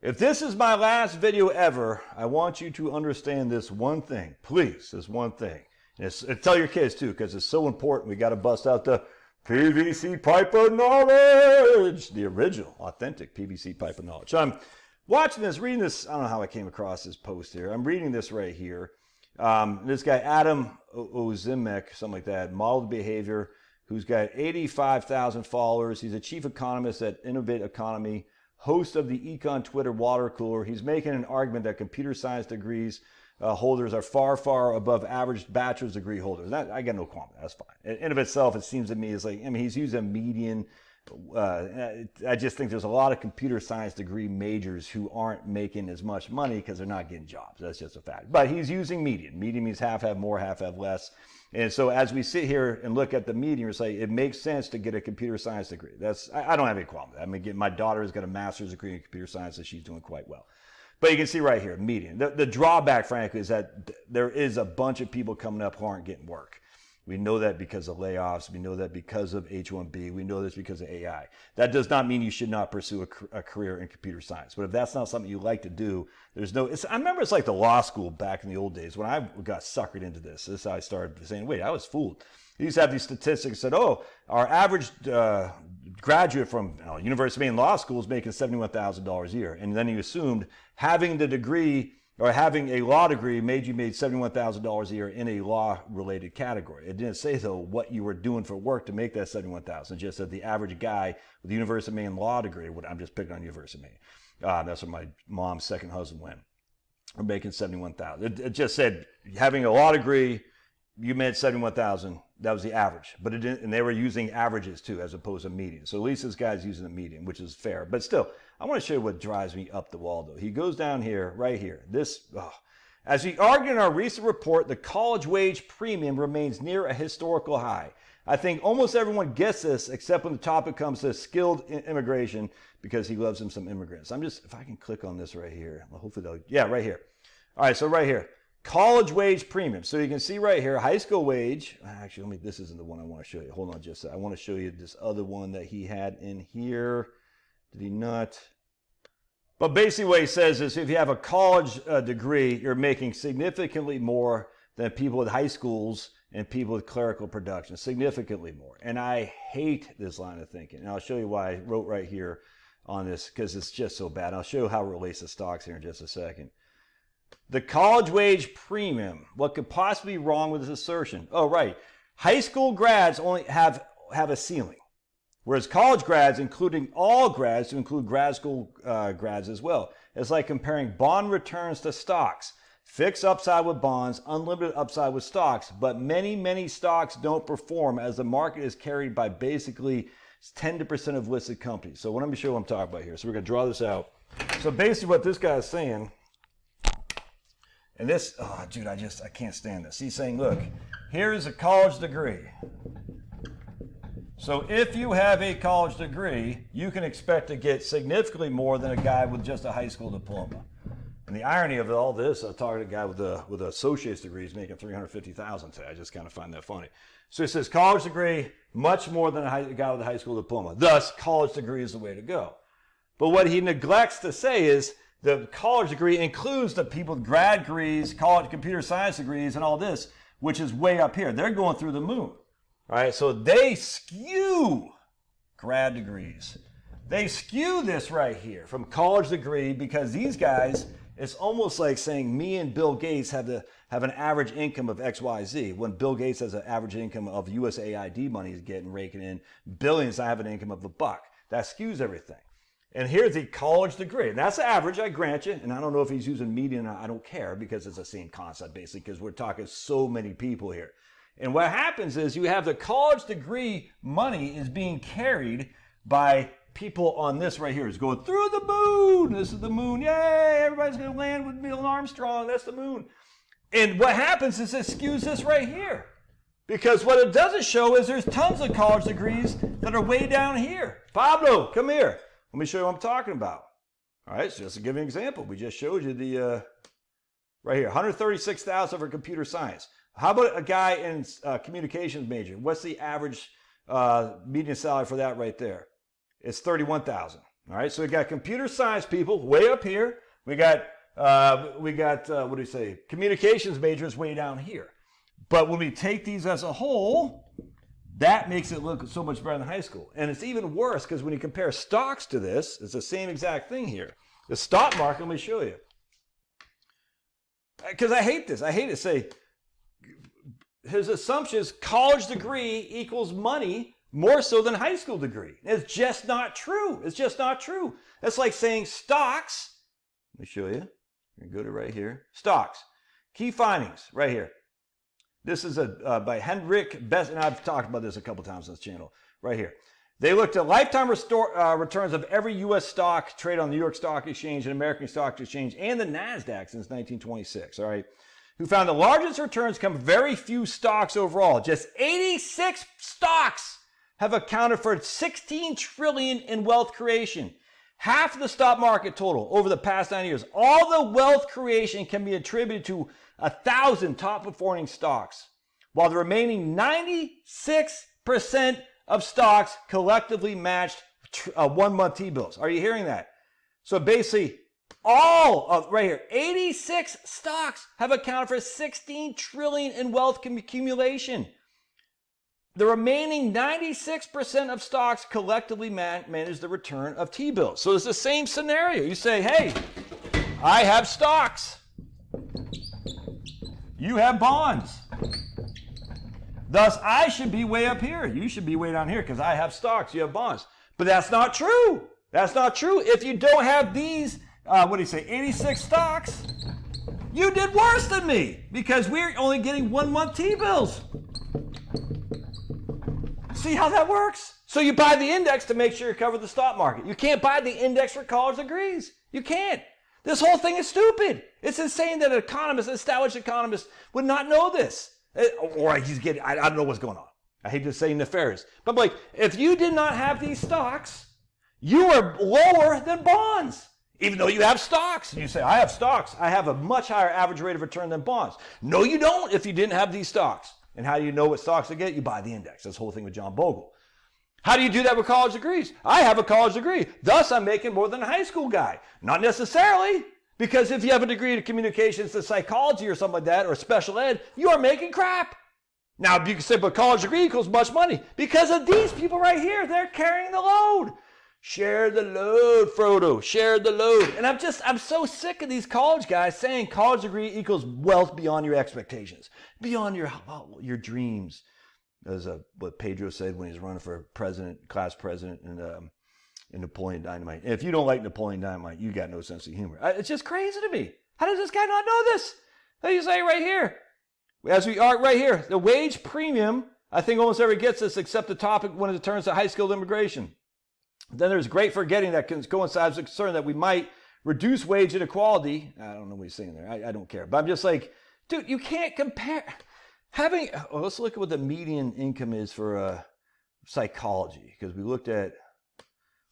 If this is my last video ever, I want you to understand this one thing. Please, this one thing. And tell your kids too, because it's so important. We got to bust out the PVC pipe of knowledge. The original, authentic PVC pipe of knowledge. So I'm watching this, reading this. I don't know how I came across this post here. I'm reading this right here. This guy, Adam Ozimek, something like that, modeled behavior, who's got 85,000 followers. He's a chief economist at Innovate Economy, host of the Econ Twitter water cooler. He's making an argument that computer science degrees holders are far, far above average bachelor's degree holders. I got no qualm. That's fine. In of itself, it seems to me is like, I mean, he's using a median. I just think there's a lot of computer science degree majors who aren't making as much money because they're not getting jobs. That's just a fact. But he's using median. Median means half have more, half have less. And so as we sit here and look at the median, we say it makes sense to get a computer science degree. I don't have any problem with that. I mean, my daughter has got a master's degree in computer science, and she's doing quite well. But you can see right here, median. The drawback, frankly, is that there is a bunch of people coming up who aren't getting work. We know that because of layoffs. We know that because of H-1B. We know this because of AI. That does not mean you should not pursue a career in computer science. But if that's not something you like to do, there's no, I remember it's like the law school back in the old days when I got suckered into this. This is how I started saying, wait, I was fooled. They used to have these statistics that, oh, our average graduate from University of Maine Law School is making $71,000 a year. And then you assumed having the degree or having a law degree made $71,000 a year in a law-related category. It didn't say, though, what you were doing for work to make that $71,000. It just said the average guy with the University of Maine law degree, I'm just picking on University of Maine. That's where my mom's second husband went. We're making $71,000. It just said having a law degree, you made $71,000. That was the average. But it didn't, and they were using averages too, as opposed to median. So at least this guy's using the median, which is fair. But still, I want to show you what drives me up the wall, though. He goes down here, right here. As we argued in our recent report, the college wage premium remains near a historical high. I think almost everyone gets this, except when the topic comes to skilled immigration, because he loves him some immigrants. If I can click on this right here, hopefully right here. All right, so right here. College wage premium. So you can see right here, high school wage. Actually, this isn't the one I want to show you. Hold on just a second. I want to show you this other one that he had in here. Did he not? But basically what he says is if you have a college degree, you're making significantly more than people with high schools and people with clerical production. Significantly more. And I hate this line of thinking. And I'll show you why I wrote right here on this, because it's just so bad. I'll show you how it relates to stocks here in just a second. The college wage premium. What could possibly be wrong with this assertion? Oh, right. High school grads only have a ceiling, whereas college grads, including all grads, to include grad school grads as well. It's like comparing bond returns to stocks. Fixed upside with bonds, unlimited upside with stocks, but many, many stocks don't perform as the market is carried by basically 10% of listed companies. So let me show you what I'm talking about here. So we're going to draw this out. So basically what this guy is saying, and this, oh, dude, I can't stand this. He's saying, look, here's a college degree. So if you have a college degree, you can expect to get significantly more than a guy with just a high school diploma. And the irony of all this, I'm talking to a guy with an associate's degree is making $350,000 today. I just kind of find that funny. So it says college degree, much more than a guy with a high school diploma. Thus, college degree is the way to go. But what he neglects to say is, the college degree includes the people with grad degrees, college computer science degrees, and all this, which is way up here. They're going through the moon. All right, so they skew grad degrees. They skew this right here from college degree because these guys, it's almost like saying me and Bill Gates have an average income of XYZ, when Bill Gates has an average income of USAID money he's getting raking in billions. I have an income of $1. That skews everything. And here's the college degree. And that's the average, I grant you. And I don't know if he's using median. I don't care, because it's the same concept, basically, because we're talking so many people here. And what happens is you have the college degree money is being carried by people on this right here. It's going through the moon. This is the moon. Yay, everybody's going to land with Neil Armstrong. That's the moon. And what happens is it skews this right here. Because what it doesn't show is there's tons of college degrees that are way down here. Pablo, come here. Let me show you what I'm talking about. All right, so just to give you an example, we just showed you the, right here, $136,000 for computer science. How about a guy in communications major? What's the average median salary for that right there? It's $31,000. All right, so we got computer science people way up here. We got what do we say? Communications majors way down here. But when we take these as a whole, that makes it look so much better than high school. And it's even worse because when you compare stocks to this, it's the same exact thing here. The stock market, let me show you. Because I hate this. I hate to say his assumption is college degree equals money more so than high school degree. It's just not true. It's just not true. That's like saying stocks. Let me show you. I'm going to go to right here. Stocks. Key findings right here. This is by Hendrik Best, and I've talked about this a couple times on this channel. Right here. They looked at lifetime returns of every U.S. stock traded on the New York Stock Exchange and American Stock Exchange and the NASDAQ since 1926, all right? Who found the largest returns come from very few stocks overall. Just 86 stocks have accounted for 16 trillion in wealth creation. Half of the stock market total over the past 9 years. All the wealth creation can be attributed to 1,000 top performing stocks, while the remaining 96% of stocks collectively matched 1 month T-bills. Are you hearing that? So basically, all of, right here, 86 stocks have accounted for 16 trillion in wealth accumulation. The remaining 96% of stocks collectively manage the return of T-bills. So it's the same scenario. You say, hey, I have stocks. You have bonds. Thus, I should be way up here. You should be way down here because I have stocks. You have bonds. But that's not true. That's not true. If you don't have these, 86 stocks, you did worse than me because we're only getting 1 month T-bills. See how that works? So you buy the index to make sure you cover the stock market. You can't buy the index for college degrees. You can't. This whole thing is stupid. It's insane that an economist, an established economist, would not know this. Or he's getting, I don't know what's going on. I hate to say nefarious. But like, if you did not have these stocks, you are lower than bonds. Even though you have stocks. You say, I have stocks. I have a much higher average rate of return than bonds. No, you don't if you didn't have these stocks. And how do you know what stocks to get? You buy the index. That's the whole thing with John Bogle. How do you do that with college degrees? I have a college degree. Thus, I'm making more than a high school guy. Not necessarily. Because if you have a degree in communications to psychology or something like that, or special ed, you are making crap. Now, you can say, but college degree equals much money. Because of these people right here, they're carrying the load. Share the load, Frodo. Share the load. And I'm so sick of these college guys saying college degree equals wealth beyond your expectations, beyond your dreams. As what Pedro said when he was running for president, class president, in Napoleon Dynamite. And if you don't like Napoleon Dynamite, you got no sense of humor. It's just crazy to me. How does this guy not know this? How do you say right here? As we are right here, the wage premium, I think almost everybody gets this except the topic when it turns to high-skilled immigration. Then there's great forgetting that coincides with concern that we might reduce wage inequality. I don't know what he's saying there. I don't care. But I'm just like, dude, you can't compare. Let's look at what the median income is for psychology, because we looked at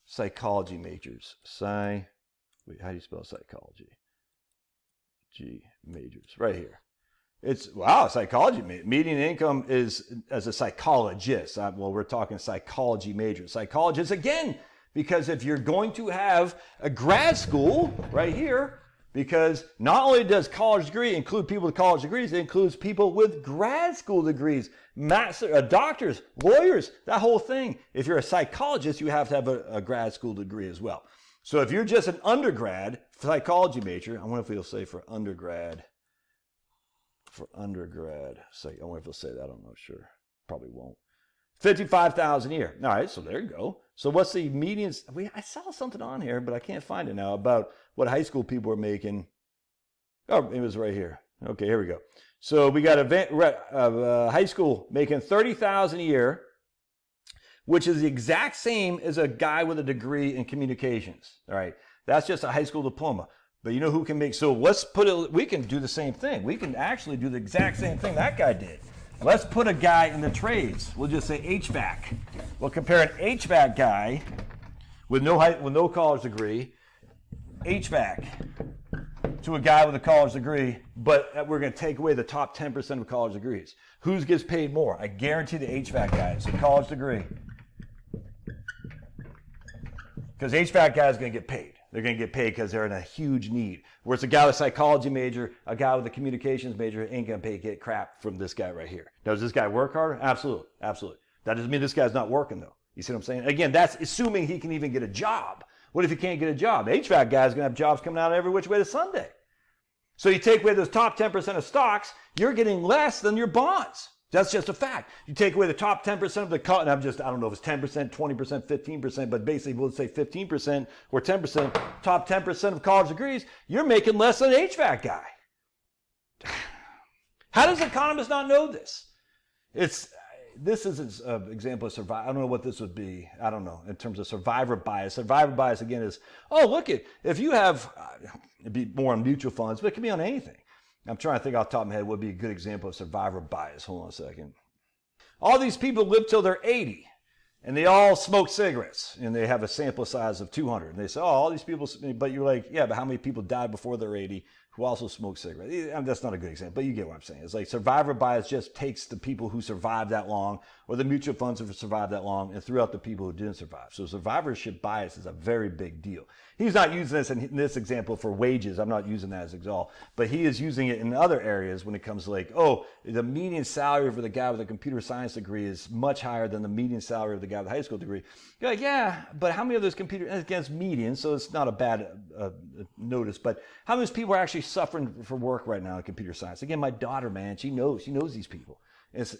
psychology majors. How do you spell psychology? Majors, right here. It's, psychology median income is, as a psychologist, we're talking psychology majors. Psychologists, again, because if you're going to have a grad school right here, because not only does college degree include people with college degrees, it includes people with grad school degrees, doctors, lawyers, that whole thing. If you're a psychologist, you have to have a grad school degree as well. So if you're just an undergrad psychology major, I wonder if it'll say for undergrad. I wonder if it'll say that. I'm not sure. Probably won't. $55,000 a year. All right, so there you go. So what's the median? I saw something on here, but I can't find it now about what high school people are making. Oh, it was right here. Okay, here we go. So we got a high school making $30,000 a year, which is the exact same as a guy with a degree in communications. All right, that's just a high school diploma. But you know who can make, so let's put it, we can do the same thing. We can actually do the exact same thing that guy did. Let's put a guy in the trades. We'll just say HVAC. We'll compare an HVAC guy with no college degree, HVAC, to a guy with a college degree, but we're going to take away the top 10% of college degrees. Who gets paid more? I guarantee the HVAC guy. It's a college degree. Because HVAC guys are going to get paid. They're going to get paid because they're in a huge need. Whereas a guy with a psychology major, a guy with a communications major ain't going to get crap from this guy right here. Now, does this guy work harder? Absolutely. Absolutely. That doesn't mean this guy's not working, though. You see what I'm saying? Again, that's assuming he can even get a job. What if he can't get a job? The HVAC guy's going to have jobs coming out every which way to Sunday. So you take away those top 10% of stocks, you're getting less than your bonds. That's just a fact. You take away the top 10% of the, and I don't know if it's 10%, 20%, 15%, but basically we'll say 15% or 10%, top 10% of college degrees, you're making less than an HVAC guy. How does economists not know this? This is an example of survival. I don't know what this would be. I don't know in terms of survivor bias. Survivor bias, again, is, if you have, it'd be more on mutual funds, but it can be on anything. I'm trying to think off the top of my head what would be a good example of survivor bias. Hold on a second. All these people live till they're 80, and they all smoke cigarettes, and they have a sample size of 200. And they say, all these people, but you're like, yeah, but how many people died before they're 80 who also smoke cigarettes? I mean, that's not a good example, but you get what I'm saying. It's like survivor bias just takes the people who survived that long, or the mutual funds who survived that long, and threw out the people who didn't survive. So survivorship bias is a very big deal. He's not using this in this example for wages. I'm not using that as example, but he is using it in other areas when it comes to like, the median salary for the guy with a computer science degree is much higher than the median salary of the guy with a high school degree. You're like, yeah, but how many of those against median, so it's not a bad notice, but how many people are actually suffering for work right now in computer science? Again, my daughter, man, she knows these people. It's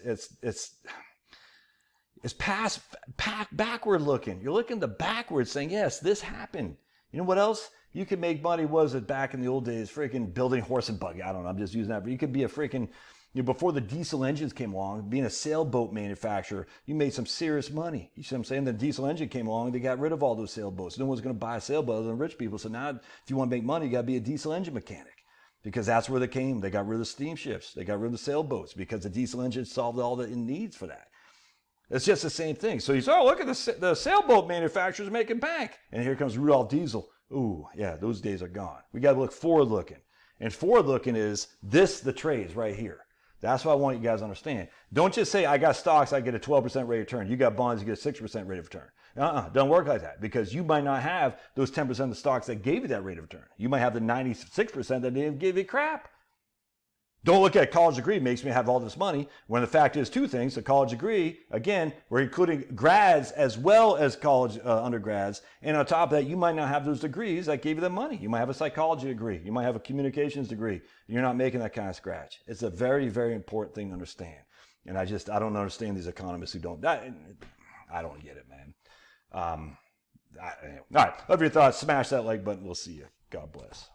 backward looking. You're looking backwards saying, yes, this happened. You know what else? You could make money, was it back in the old days, freaking building horse and buggy. I don't know, I'm just using that. But you could be a freaking, before the diesel engines came along, being a sailboat manufacturer, you made some serious money. You see what I'm saying? The diesel engine came along, they got rid of all those sailboats. No one's going to buy a sailboat other than rich people. So now, if you want to make money, you got to be a diesel engine mechanic. Because that's where they came. They got rid of the steamships. They got rid of the sailboats because the diesel engine solved all the needs for that. It's just the same thing. So you say, look at the sailboat manufacturers making bank. And here comes Rudolph Diesel. Ooh, yeah, those days are gone. We got to look forward looking. And forward looking is the trades right here. That's what I want you guys to understand. Don't just say, I got stocks, I get a 12% rate of return. You got bonds, you get a 6% rate of return. Don't work like that, because you might not have those 10% of the stocks that gave you that rate of return. You might have the 96% that didn't give you crap. Don't look at a college degree makes me have all this money, when the fact is two things. A college degree, again, we're including grads as well as college undergrads. And on top of that, you might not have those degrees that gave you the money. You might have a psychology degree. You might have a communications degree. You're not making that kind of scratch. It's a very, very important thing to understand. And I don't understand these economists who don't. I don't get it, man. All right. Love your thoughts. Smash that like button. We'll see you. God bless.